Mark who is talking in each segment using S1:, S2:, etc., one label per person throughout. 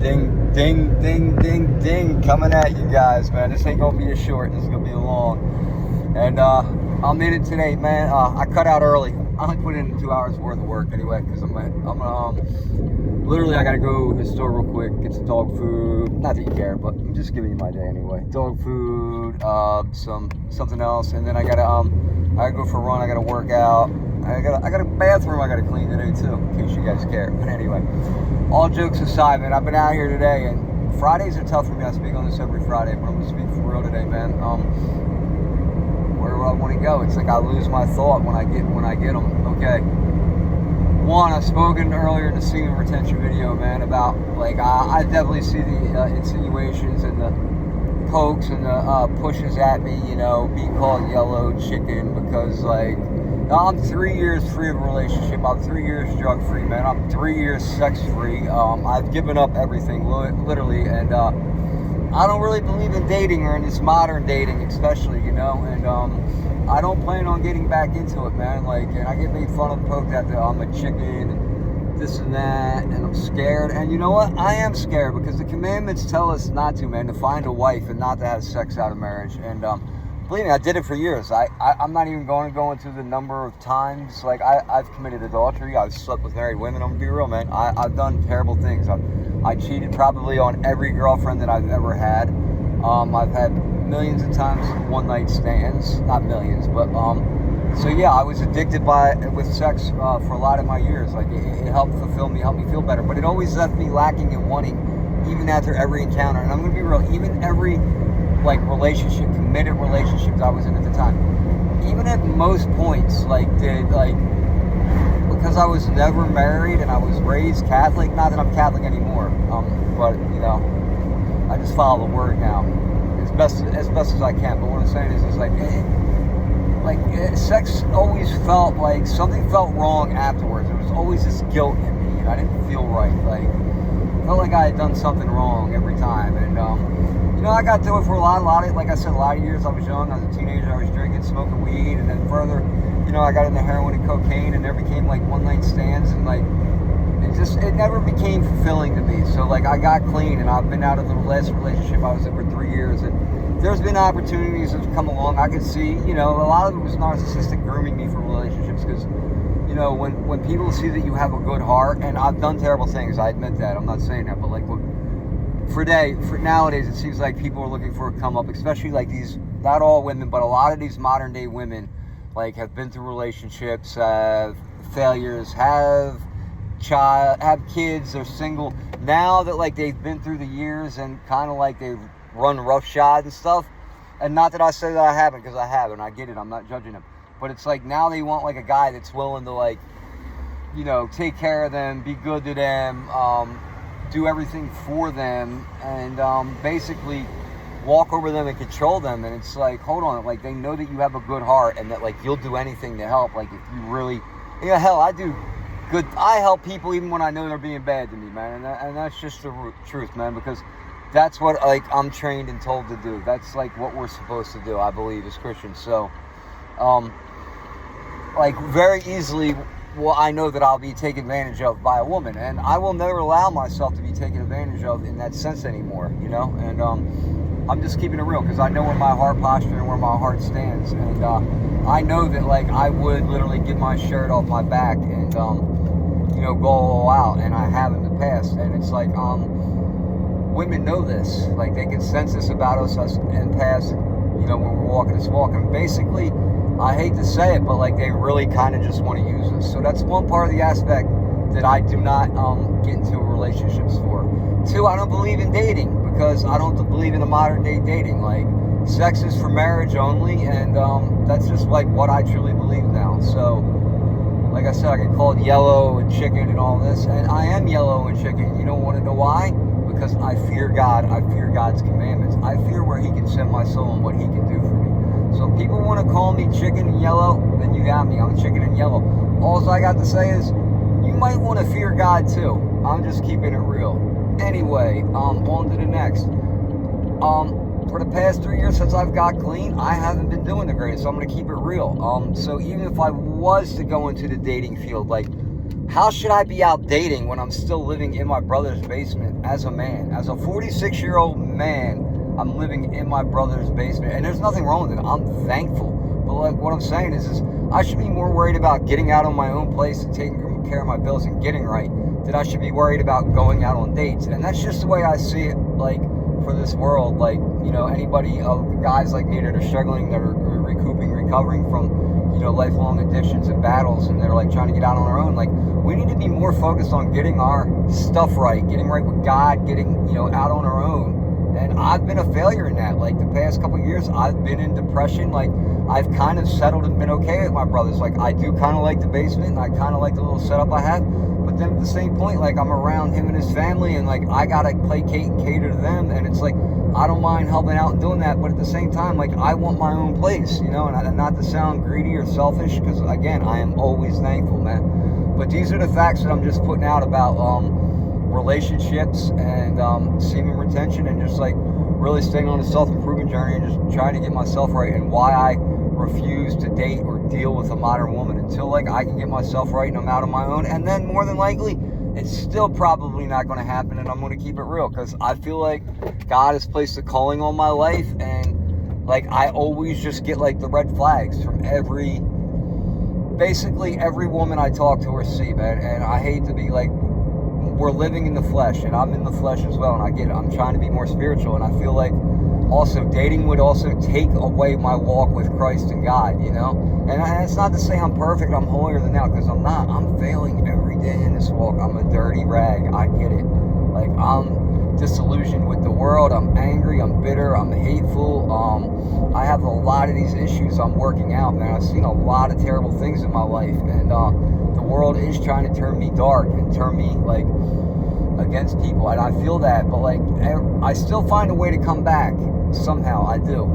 S1: Ding, ding, ding, ding, ding. Coming at you guys, man. This ain't gonna be a short. This is gonna be a long. And I'm in it today, man. I cut out early. I only put in 2 hours worth of work anyway, because I'm literally I gotta go to the store real quick, get some dog food. Not that you care, but I'm just giving you my day anyway. Dog food, something else, and then I gotta go for a run. I gotta work out. I got a bathroom I gotta clean today too, in case you guys care. But anyway, all jokes aside, man, I've been out here today, and Fridays are tough for me. I speak on this every Friday, but I'm gonna speak for real today, man. Where do I want to go? It's like I lose my thought when I get them. Okay. One, I've spoken earlier in the semen retention video, man, about like I definitely see the insinuations and the pokes and the pushes at me, you know, being called yellow chicken because like I'm 3 years free of a relationship. I'm 3 years drug free, man. I'm 3 years sex free. I've given up everything, literally, and I don't really believe in dating or in this modern dating, especially, you know, and I don't plan on getting back into it, man. Like, and I get made fun of, poked at that I'm a chicken and this and that, and I'm scared. And you know what? I am scared because the commandments tell us not to, man, to find a wife and not to have sex out of marriage. And believe me, I did it for years. I'm not even going to go into the number of times. Like, I've committed adultery. I've slept with married women. I'm going to be real, man. I've done terrible things. I cheated probably on every girlfriend that I've ever had. I've had millions of times one-night stands. Not millions, but so yeah, I was addicted with sex for a lot of my years. Like, it helped fulfill me, helped me feel better. But it always left me lacking and wanting, even after every encounter. And I'm going to be real, even every like relationship, committed relationships I was in at the time, even at most points, because I was never married and I was raised Catholic, not that I'm Catholic anymore, but you know, I just follow the word now as best as I can. But what I'm saying is sex always felt like something felt wrong afterwards. There was always this guilt in me, and I didn't feel right. Like, I felt like I had done something wrong every time, and you know, I got through it for a lot of, like I said, a lot of years. I was young, I was a teenager, I was drinking, smoking weed, and then further, you know, I got into heroin and cocaine, and there became like one-night stands, and like, it never became fulfilling to me. So like, I got clean, and I've been out of the last relationship I was in for 3 years, and there's been opportunities that have come along. I could see, you know, a lot of it was narcissistic grooming me for relationships, because, you know, when people see that you have a good heart, and I've done terrible things, I admit that, I'm not saying that, but like, for nowadays, it seems like people are looking for a come up, especially like these, not all women, but a lot of these modern day women, like, have been through relationships, have failures, have kids, they're single. Now that like they've been through the years and kind of like they've run roughshod and stuff, and not that I say that I haven't, because I haven't, I get it, I'm not judging them, but it's like now they want like a guy that's willing to, like, you know, take care of them, be good to them, do everything for them, and basically walk over them and control them. And it's like, hold on, like, they know that you have a good heart and that like you'll do anything to help. Like, if you really, yeah, hell, I do good. I help people even when I know they're being bad to me, man, and that's just the truth, man, because that's what like I'm trained and told to do. That's like what we're supposed to do, I believe, as Christians. So like, very easily, well, I know that I'll be taken advantage of by a woman, and I will never allow myself to be taken advantage of in that sense anymore, you know. And I'm just keeping it real, because I know where my heart posture and where my heart stands, and I know that like I would literally give my shirt off my back and you know, go all out, and I have in the past. And it's like women know this, like they can sense this about us in past, you know, when we're walking this walk. And basically, I hate to say it, but like they really kind of just want to use us. So that's one part of the aspect that I do not get into relationships for. Two, I don't believe in dating, because I don't believe in the modern day dating. Like, sex is for marriage only, and that's just like what I truly believe now. So like I said, I get called yellow and chicken and all this, and I am yellow and chicken. You don't want to know why? Because I fear God. I fear God's commandments. I fear where he can send my soul and what he can do for me. So if people want to call me chicken and yellow, then you got me. I'm chicken and yellow. All I got to say is, you might want to fear God too. I'm just keeping it real. Anyway, on to the next. For the past 3 years since I've got clean, I haven't been doing the greatest, so I'm going to keep it real. So even if I was to go into the dating field, like, how should I be out dating when I'm still living in my brother's basement as a man? As a 46-year-old man, I'm living in my brother's basement. And there's nothing wrong with it. I'm thankful. But like what I'm saying is I should be more worried about getting out on my own place and taking care of my bills and getting right than I should be worried about going out on dates. And that's just the way I see it, like, for this world. Like, you know, anybody, guys like me that are struggling, that are recovering from, you know, lifelong addictions and battles, and they're like trying to get out on their own. Like, we need to be more focused on getting our stuff right, getting right with God, getting, you know, out on our own. And I've been a failure in that. Like, the past couple of years, I've been in depression. Like, I've kind of settled and been okay with my brothers. Like, I do kind of like the basement, and I kind of like the little setup I have. But then at the same point, like, I'm around him and his family, and like, I gotta placate and cater to them. And it's like, I don't mind helping out and doing that, but at the same time, like, I want my own place, you know, and not to sound greedy or selfish, because again, I am always thankful, man. But these are the facts that I'm just putting out about relationships and semen retention, and just like really staying on a self-improvement journey and just trying to get myself right, and why I refuse to date or deal with a modern woman until like I can get myself right and I'm out on my own. And then more than likely, it's still probably not going to happen, and I'm going to keep it real, because I feel like God has placed a calling on my life, and like I always just get like the red flags from basically every woman I talk to or see, man. And I hate to be like, we're living in the flesh, and I'm in the flesh as well, and I get it. I'm trying to be more spiritual, and I feel like also dating would also take away my walk with Christ and God, you know. And it's not to say I'm perfect, I'm holier than thou, because I'm not. I'm failing every day in this walk. I'm a dirty rag. I get it. Like, I'm disillusioned with the world. I'm angry. I'm bitter. I'm hateful. I have a lot of these issues I'm working out, man. I've seen a lot of terrible things in my life, and the world is trying to turn me dark and turn me like against people, and I feel that. But like, I still find a way to come back somehow. I do.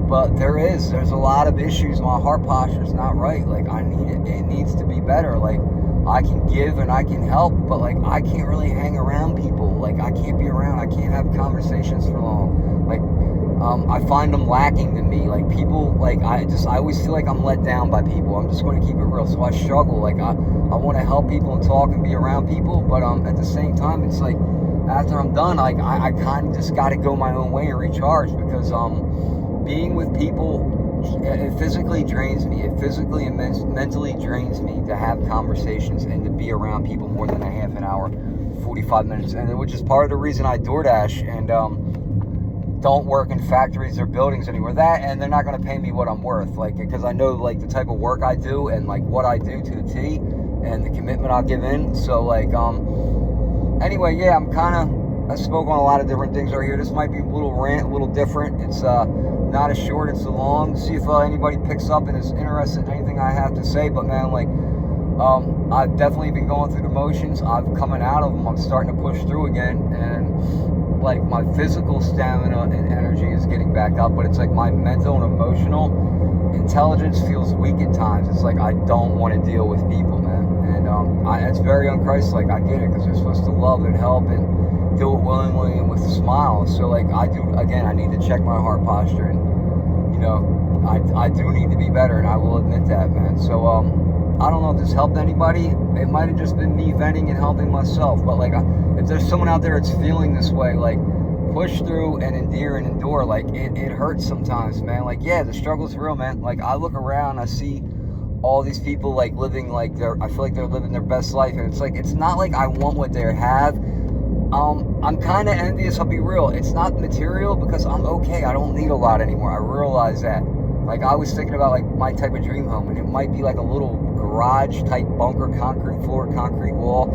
S1: But there's a lot of issues. My heart posture is not right. Like, I need it. It needs to be better. Like, I can give and I can help, but like, I can't really hang around people. Like, I can't be around. I can't have conversations for long. Like, I find them lacking to me. Like, people, like, I always feel like I'm let down by people. I'm just going to keep it real. So I struggle. Like, I want to help people and talk and be around people, but at the same time, it's like, after I'm done, like, I kind of just got to go my own way and recharge, because being with people, it physically drains me. It physically and mentally drains me to have conversations and to be around people more than a half an hour, 45 minutes. And which is part of the reason I DoorDash and don't work in factories or buildings anymore. That, and they're not going to pay me what I'm worth. Like, because I know like the type of work I do and like what I do to the T and the commitment I'll give in. So like, anyway, yeah, I spoke on a lot of different things right here. This might be a little rant, a little different. It's not as short, it's a long. See if anybody picks up and is interested in anything I have to say. But man, like, I've definitely been going through the motions. I'm coming out of them. I'm starting to push through again, and like my physical stamina and energy is getting back up. But it's like my mental and emotional intelligence feels weak at times. It's like I don't want to deal with people, man. And it's very un-Christ-like. I get it, because you're supposed to love and help and do it willingly and with a smile. So like, I need to check my heart posture, and you know, I do need to be better, and I will admit that, man. So I don't know if this helped anybody. It might have just been me venting and helping myself, but like, if there's someone out there that's feeling this way, like, push through and endure. Like, it hurts sometimes, man. Like, yeah, the struggle's real, man. Like, I look around, I see all these people like living like I feel like they're living their best life, and it's like, it's not like I want what they have. I'm kind of envious, I'll be real. It's not material, because I'm okay. I don't need a lot anymore. I realize that. Like, I was thinking about like my type of dream home, and it might be like a little garage type bunker, concrete floor, concrete wall.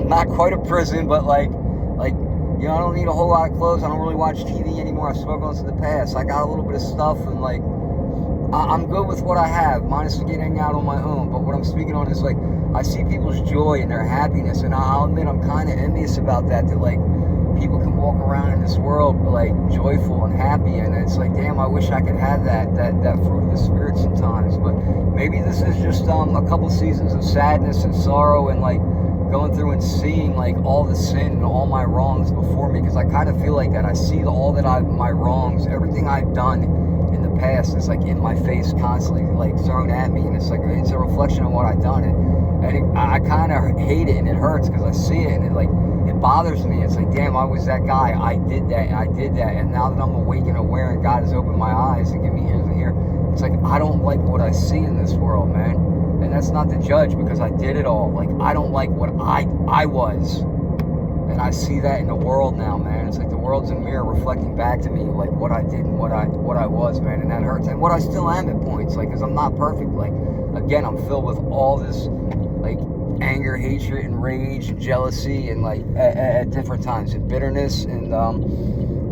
S1: Not quite a prison, but like, you know, I don't need a whole lot of clothes. I don't really watch TV anymore. I've spoken on this in the past. I got a little bit of stuff, and like, I'm good with what I have, minus getting out on my own. But what I'm speaking on is like, I see people's joy and their happiness, and I'll admit I'm kind of envious about that like people can walk around in this world like joyful and happy, and it's like, damn, I wish I could have that fruit of the spirit sometimes. But maybe this is just a couple seasons of sadness and sorrow, and like going through and seeing like all the sin and all my wrongs before me, because I kind of feel like that. I see all that my wrongs, everything I've done in the past is like in my face constantly, like thrown at me, and it's like, it's a reflection of what I've done. And I kind of hate it, and it hurts because I see it, and it bothers me. It's like, damn, I was that guy. I did that, and now that I'm awake and aware, and God has opened my eyes and given me ears to hear, it's like, I don't like what I see in this world, man. And that's not to judge, because I did it all. Like, I don't like what I was. And I see that in the world now, man. It's like the world's a mirror reflecting back to me, like what I did and what I was, man. And that hurts. And what I still am at points, like, because I'm not perfect. Like, again, I'm filled with all this, like, anger, hatred, and rage, and jealousy, and, like, at different times, and bitterness. And,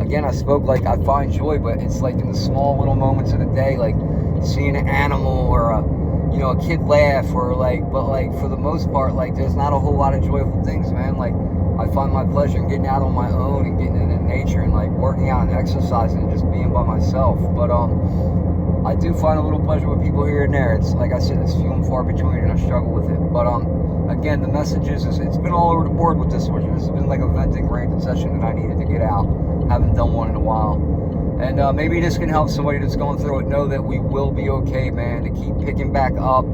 S1: again, I spoke, like, I find joy, but it's, like, in the small little moments of the day, like, seeing an animal or a kid laugh, or, like, but, like, for the most part, like, there's not a whole lot of joyful things, man. Like, I find my pleasure in getting out on my own and getting into nature and, like, working out and exercising and just being by myself. But I do find a little pleasure with people here and there. It's like I said, it's few and far between, and I struggle with it. But again, the message is it's been all over the board with this one. This has been like a venting, ranting session that I needed to get out. Haven't done one in a while. And maybe this can help somebody that's going through it know that we will be okay, man, to keep picking back up.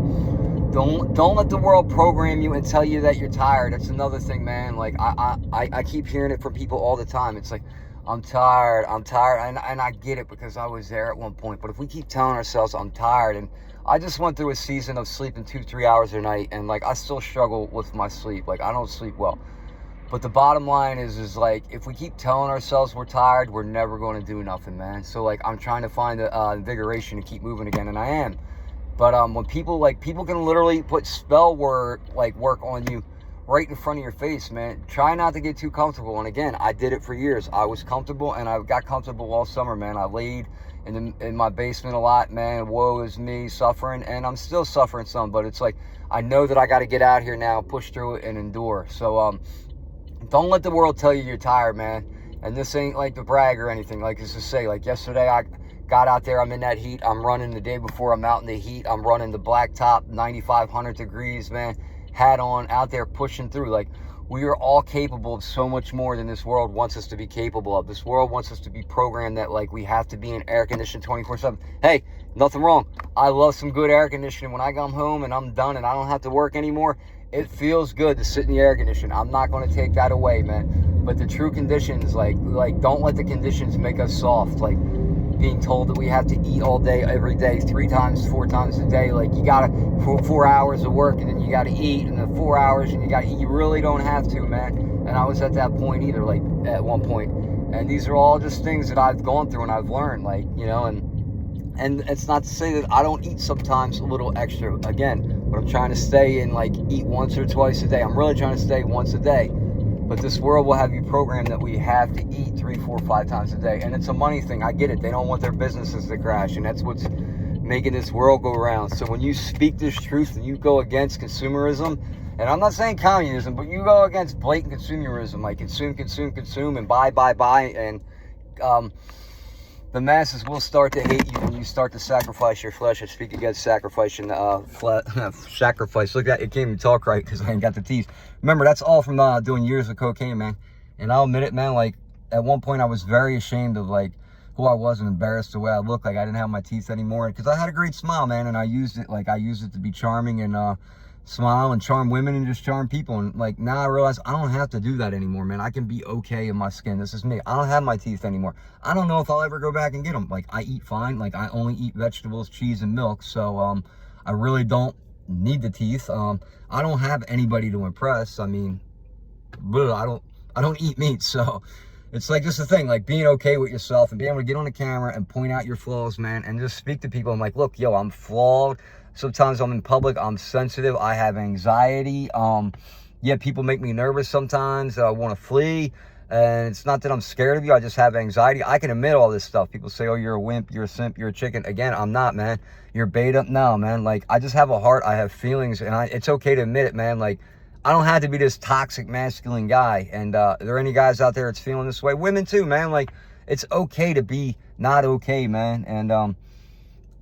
S1: Don't let the world program you and tell you that you're tired. That's another thing, man. Like, I keep hearing it from people all the time. It's like, I'm tired, and I get it, because I was there at one point. But if we keep telling ourselves I'm tired, and I just went through a season of sleeping 2-3 hours a night, and, like, I still struggle with my sleep. Like, I don't sleep well. But the bottom line is like, if we keep telling ourselves we're tired, we're never going to do nothing, man. So, like, I'm trying to find the invigoration to keep moving again, and I am. But when people can literally put spell work on you right in front of your face, man. Try not to get too comfortable. And again, I did it for years. I was comfortable, and I got comfortable all summer, man. I laid in my basement a lot, man. Woe is me, suffering, and I'm still suffering some. But it's like, I know that I got to get out here now, push through it, and endure. So don't let the world tell you you're tired, man. And this ain't like to brag or anything. Like, it's to say, like, yesterday I got out there, I'm in that heat. I'm running the day before, I'm out in the heat. I'm running the blacktop, 9,500 degrees, man. Hat on, out there pushing through. Like, we are all capable of so much more than this world wants us to be capable of. This world wants us to be programmed that, like, we have to be in air conditioned 24/7. Hey, nothing wrong. I love some good air conditioning. When I come home and I'm done and I don't have to work anymore, it feels good to sit in the air conditioning. I'm not going to take that away, man. But the true conditions, like don't let the conditions make us soft. Like, being told that we have to eat all day, every day, 3 times, 4 times a day. Like, you gotta, 4 hours of work, and then you gotta eat, and then 4 hours, and you gotta eat. You really don't have to, man. And I was at that point either, like, at one point. And these are all just things that I've gone through and I've learned, like, and it's not to say that I don't eat sometimes a little extra. Again, but I'm trying to stay in, like, eat once or twice a day. I'm really trying to stay once a day. But this world will have you programmed that we have to eat 3, 4, 5 times a day. And it's a money thing. I get it. They don't want their businesses to crash. And that's what's making this world go around. So when you speak this truth and you go against consumerism, and I'm not saying communism, but you go against blatant consumerism, like consume, and buy. And the masses will start to hate you when you start to sacrifice your flesh. I speak against sacrificing sacrifice. Look at that. It can't even talk right because I ain't got the teeth. Remember, that's all from doing years of cocaine, man. And I'll admit it, man, like, at one point I was very ashamed of, like, who I was and embarrassed the way I looked. Like, I didn't have my teeth anymore because I had a great smile, man, and I used it to be charming and smile and charm women and just charm people. And, like, now I realize I don't have to do that anymore, man. I can be okay in my skin. This is me. I don't have my teeth anymore. I don't know if I'll ever go back and get them. Like, I eat fine. Like, I only eat vegetables, cheese, and milk. So I really don't need the teeth. I don't have anybody to impress. I mean, I don't eat meat. So it's like just the thing, like, being okay with yourself and being able to get on the camera and point out your flaws, man, and just speak to people. I'm like, look, yo, I'm flawed. Sometimes I'm in public, I'm sensitive, I have anxiety. Yeah, people make me nervous sometimes. I want to flee. And it's not that I'm scared of you, I just have anxiety. I can admit all this stuff. People say, oh, you're a wimp, you're a simp, you're a chicken. Again, I'm not, man. You're beta. No, man. Like, I just have a heart, I have feelings, and it's okay to admit it, man. Like, I don't have to be this toxic masculine guy. And are there any guys out there that's feeling this way? Women too, man. Like, it's okay to be not okay, man. And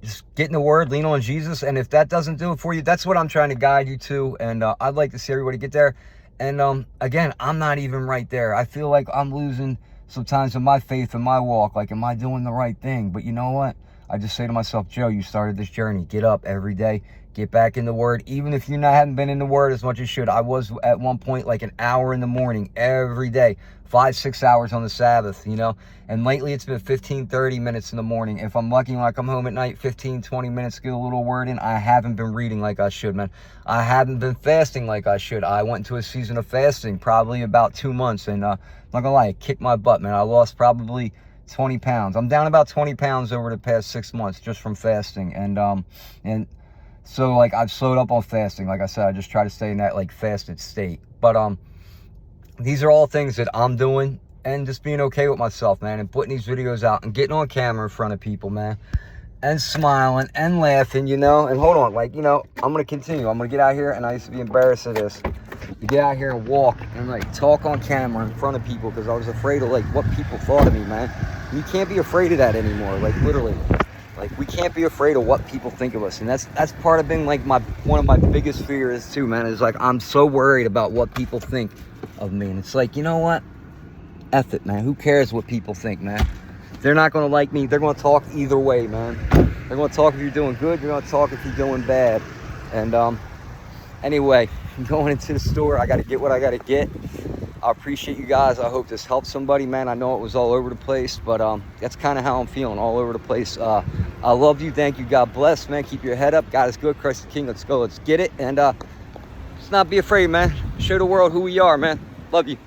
S1: just get in the word, lean on Jesus. And if that doesn't do it for you, that's what I'm trying to guide you to. And I'd like to see everybody get there. And again, I'm not even right there. I feel like I'm losing sometimes in my faith and my walk. Like, am I doing the right thing? But you know what? I just say to myself, Joe, you started this journey. Get up every day. Get back in the Word. Even if you haven't been in the Word as much as you should. I was at one point like an hour in the morning every day. 5-6 hours on the Sabbath, you know. And lately it's been 15-30 minutes in the morning. If I'm lucky, when I come home at night, 15-20 minutes, get a little word in. I haven't been reading like I should, man. I haven't been fasting like I should. I went into a season of fasting probably about 2 months. And I'm not gonna lie, it kicked my butt, man. I lost probably 20 pounds. I'm down about 20 pounds over the past 6 months just from fasting. And so, like, I've slowed up on fasting. Like I said, I just try to stay in that, like, fasted state. But, these are all things that I'm doing and just being okay with myself, man, and putting these videos out and getting on camera in front of people, man, and smiling and laughing, you know. And hold on, like, you know, I'm going to continue. I'm going to get out here, and I used to be embarrassed of this, to get out here and walk and, like, talk on camera in front of people because I was afraid of, like, what people thought of me, man. You can't be afraid of that anymore, like, literally. Like, we can't be afraid of what people think of us. And that's part of being, like, one of my biggest fears, too, man, is, like, I'm so worried about what people think of me. And it's like, you know what? F it, man. Who cares what people think, man? They're not going to like me. They're going to talk either way, man. They're going to talk if you're doing good. They're going to talk if you're doing bad. And, anyway, I'm going into the store. I got to get what I got to get. I appreciate you guys. I hope this helps somebody, man. I know it was all over the place, but that's kind of how I'm feeling, all over the place. I love you. Thank you. God bless, man. Keep your head up. God is good. Christ the King. Let's go. Let's get it. And let's not be afraid, man. Show the world who we are, man. Love you.